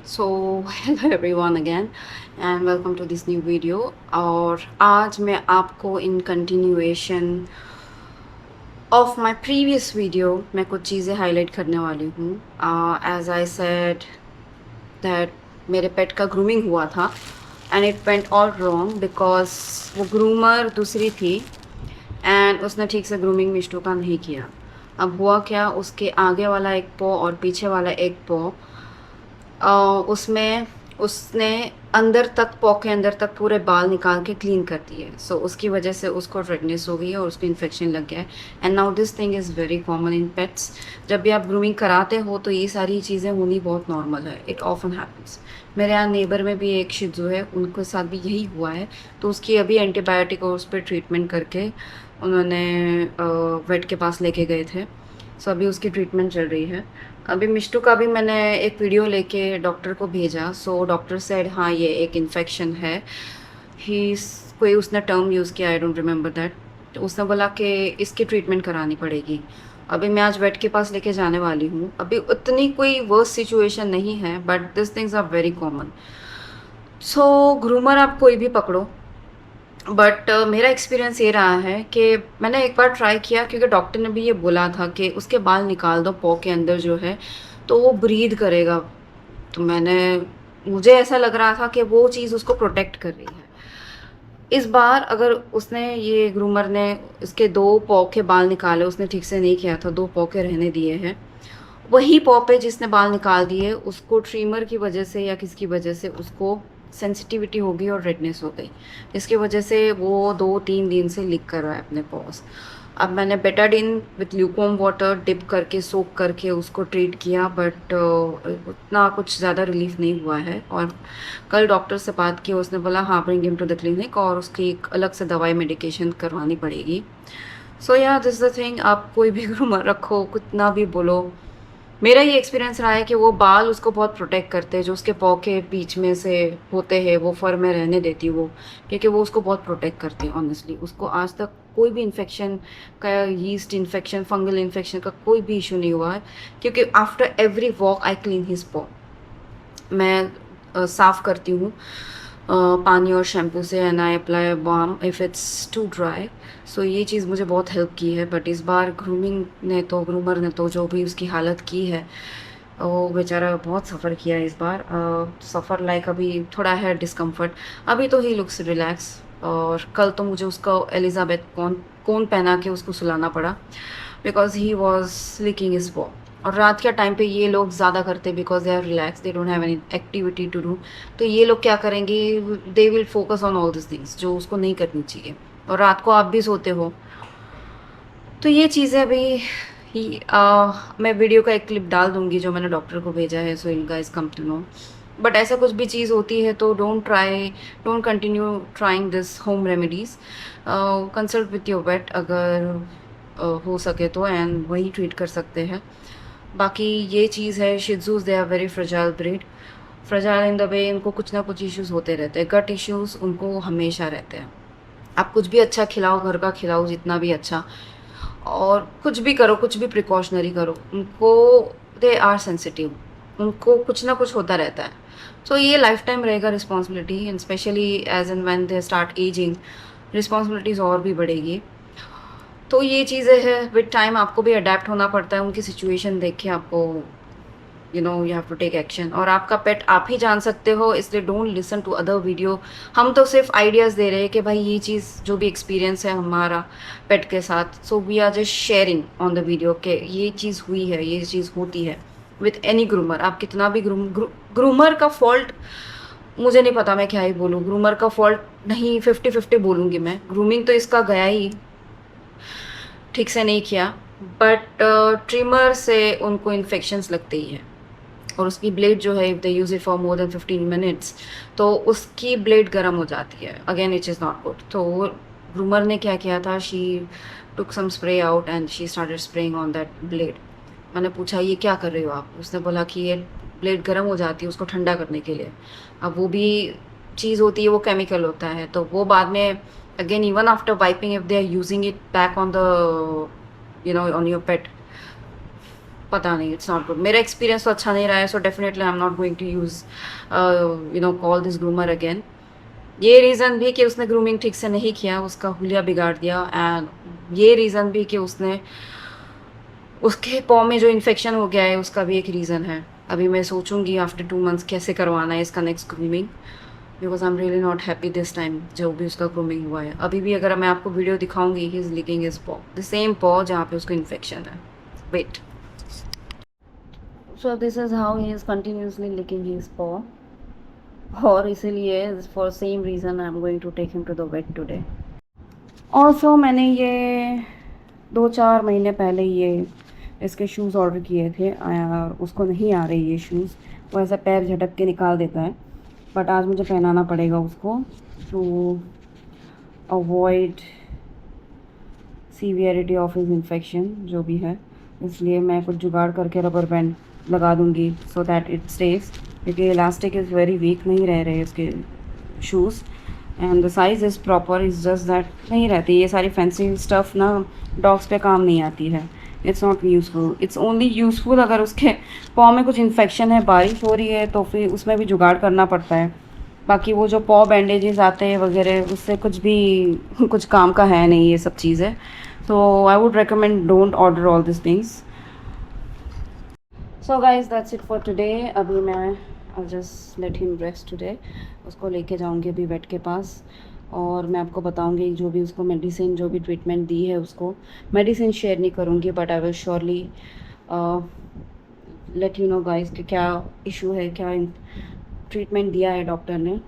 So hello everyone again and welcome to this new video. और आज मैं आपको in continuation of my previous video मैं कुछ चीज़ें हाईलाइट करने वाली हूँ। एज आई सेड दैट मेरे पेट का ग्रूमिंग हुआ था and it went all wrong because वो ग्रूमर दूसरी थी एंड उसने ठीक से ग्रूमिंग मिष्टू का नहीं किया। अब हुआ क्या, उसके आगे वाला एक पॉ और पीछे वाला एक पॉ उसमें उसने अंदर तक पॉ के अंदर तक पूरे बाल निकाल के क्लीन कर दिए। सो उसकी वजह से उसको रेडनेस हो गई है और उसको इन्फेक्शन लग गया है। And now this thing is very common in pets. जब भी आप ग्रूमिंग कराते हो तो ये सारी चीज़ें होनी बहुत नॉर्मल है। It often happens. मेरे यहाँ नेबर में भी एक शिजू है, उनके साथ भी यही हुआ है। तो उसकी अभी एंटीबायोटिक और उस पर ट्रीटमेंट करके उन्होंने वेट के पास लेके गए थे। सो अभी उसकी ट्रीटमेंट चल रही है। अभी मिष्टू का भी मैंने एक वीडियो लेके डॉक्टर को भेजा। सो डॉक्टर सेड हाँ ये एक इन्फेक्शन है। ही कोई उसने टर्म यूज़ किया, आई डोंट रिमेंबर दैट। तो उसने बोला कि इसकी ट्रीटमेंट करानी पड़ेगी। अभी मैं आज वेट के पास लेके जाने वाली हूँ। अभी उतनी कोई वर्स सिचुएशन नहीं है but this things are very common. So groomer आप कोई भी पकड़ो, बट मेरा एक्सपीरियंस ये रहा है कि मैंने एक बार ट्राई किया क्योंकि डॉक्टर ने भी ये बोला था कि उसके बाल निकाल दो पॉ के अंदर जो है, तो वो ब्रीद करेगा। तो मुझे ऐसा लग रहा था कि वो चीज़ उसको प्रोटेक्ट कर रही है। इस बार अगर उसने ये ग्रूमर ने इसके 2 पॉ के बाल निकाले, उसने ठीक से नहीं किया था, 2 पॉ के रहने दिए हैं। वही पॉ पे जिसने बाल निकाल दिए उसको ट्रिमर की वजह से या किसकी वजह से उसको सेंसिटिविटी हो गई और रेडनेस हो गई, जिसकी वजह से वो 2-3 दिन से लीक कर रहा है अपने पॉस। अब मैंने Betadine with lukewarm water dip करके सोक करके उसको ट्रीट किया बट उतना कुछ ज़्यादा रिलीफ नहीं हुआ है। और कल डॉक्टर से बात की, उसने बोला हाँ bring him to the clinic और उसकी एक अलग से दवाई मेडिकेशन करवानी पड़ेगी। सो या दिस द थिंग, आप कोई भी ग्रूमर रखो कितना भी बोलो, मेरा ये एक्सपीरियंस रहा है कि वो बाल उसको बहुत प्रोटेक्ट करते हैं। जो उसके पॉ के बीच में से होते हैं वो फर में रहने देती वो, क्योंकि वो उसको बहुत प्रोटेक्ट करते हैं। ऑनेस्टली उसको आज तक कोई भी इन्फेक्शन का, यीस्ट इन्फेक्शन, फंगल इन्फेक्शन का कोई भी इशू नहीं हुआ है, क्योंकि after every walk I clean his paw. मैं साफ़ करती हूँ पानी और शैम्पू से and I apply balm if it's too dry. So ये चीज़ मुझे बहुत हेल्प की है। बट इस बार ग्रूमर ने तो जो भी उसकी हालत की है, वो बेचारा बहुत सफ़र किया है इस बार। सफ़र लाइक अभी थोड़ा है डिस्कम्फर्ट। अभी तो ही लुक्स रिलैक्स। और कल तो मुझे उसका एलिज़ाबेथ कोन पहना के उसको सुलाना पड़ा because he was licking is walk. और रात के टाइम पे ये लोग ज़्यादा करते because they are relax, they don't have any activity to do. तो ये लोग क्या करेंगे, they will focus on all this things जो उसको नहीं करनी चाहिए। और रात को आप भी सोते हो, तो ये चीज़ें अभी मैं वीडियो का एक क्लिप डाल दूंगी जो मैंने डॉक्टर को भेजा है, so you guys come to know. But ऐसा कुछ भी चीज़ होती है तो don't continue trying this home remedies. Consult with your vet अगर हो सके तो, एंड वही ट्रीट कर सकते हैं। बाकी ये चीज़ है, शिज़ूज़ they are very fragile breed. Fragile in the way इनको कुछ ना कुछ इश्यूज़ होते रहते हैं। गट इश्यूज़ उनको हमेशा रहते हैं। आप कुछ भी अच्छा खिलाओ, घर का खिलाओ जितना भी अच्छा, और कुछ भी करो, कुछ भी प्रिकॉशनरी करो, उनको दे आर सेंसिटिव, उनको कुछ ना कुछ होता रहता है। सो ये लाइफ टाइम रहेगा responsibility, and specially as and when they start aging responsibilities और भी बढ़ेगी। तो ये चीज़ें हैं, विद टाइम आपको भी अडेप्ट होना पड़ता है। उनकी सिचुएशन देख के आपको you have to take action. और आपका पेट आप ही जान सकते हो, इसलिए don't listen to other video. हम तो सिर्फ आइडियाज़ दे रहे हैं कि भाई ये चीज़ जो भी एक्सपीरियंस है हमारा पेट के साथ, so we are just sharing on the video कि ये चीज़ हुई है, ये चीज़ होती है विथ एनी ग्रूमर। आप कितना भी ग्रूमर का फॉल्ट, मुझे नहीं पता मैं क्या ही बोलूँ। ग्रूमर का फॉल्ट नहीं, 50-50 बोलूँगी मैं। ग्रूमिंग तो इसका गया ही, ठीक से नहीं किया, बट ट्रिमर से उनको इन्फेक्शंस लगते ही हैं। और उसकी ब्लेड जो है, if they use it for more than 15 minutes, तो उसकी ब्लेड गर्म हो जाती है। Again it is not good. तो ग्रूमर ने क्या किया था, she took some spray out and she started spraying on that blade. मैंने पूछा ये क्या कर रहे हो आप? उसने बोला कि ये ब्लेड गर्म हो जाती है उसको ठंडा करने के लिए। अब वो भी चीज़ होती है, वो केमिकल होता है, तो वो बाद में again even after wiping if they are using it back on the on your pet, पता नहीं, इट्स नॉट गुड। मेरा एक्सपीरियंस तो अच्छा नहीं रहा है, so definitely I am not going to use call this groomer again. ये reason भी कि उसने ग्रूमिंग ठीक से नहीं किया, उसका हुलिया बिगाड़ दिया, एंड ये रीज़न भी कि उसने उसके पॉ में जो इन्फेक्शन हो गया है उसका भी एक रीज़न है। अभी मैं सोचूंगी आफ्टर 2 मंथ्स कैसे करवाना है इसका next grooming, because I am really not happy this time जो भी उसका ग्रूमिंग हुआ है। अभी भी अगर मैं आपको वीडियो दिखाऊंगी, he is licking his paw, the same paw जहाँ पे उसको इन्फेक्शन है। Wait, so this is how he is continuously licking his paw, और इसीलिए for same reason I am going to take him to the vet today. Also मैंने ये 2-4 महीने पहले ये इसके शूज़ ऑर्डर किए थे, उसको नहीं आ रही ये शूज़, वो ऐसा पैर झटक के निकाल देता है, बट आज मुझे पहनाना पड़ेगा उसको to avoid severity of his infection जो भी है। इसलिए मैं कुछ जुगाड़ करके रबर बैंड लगा दूँगी सो दैट इट स्टेज, क्योंकि इलास्टिक इज़ वेरी वीक, नहीं रह रहे इसके shoes, and the size is proper, is just that नहीं रहती। ये सारी फैंसी स्टफ़ ना डॉग्स पे काम नहीं आती है, it's not useful. It's only useful अगर उसके पॉ में कुछ इन्फेक्शन है, बारिश हो रही है तो फिर उसमें भी जुगाड़ करना पड़ता है। बाकी वो जो पॉ बैंडेजेस आते हैं वगैरह, उससे कुछ भी कुछ काम का है नहीं ये सब चीज़ें। तो I would recommend don't order all this things. So guys that's it for today. अभी मैं I just let him rest today, उसको लेके जाऊंगी अभी वेट के पास, और मैं आपको बताऊंगी जो भी उसको मेडिसिन, जो भी ट्रीटमेंट दी है उसको। मेडिसिन शेयर नहीं करूंगी, but I will surely let you know guys कि क्या इशू है, क्या ट्रीटमेंट दिया है डॉक्टर ने।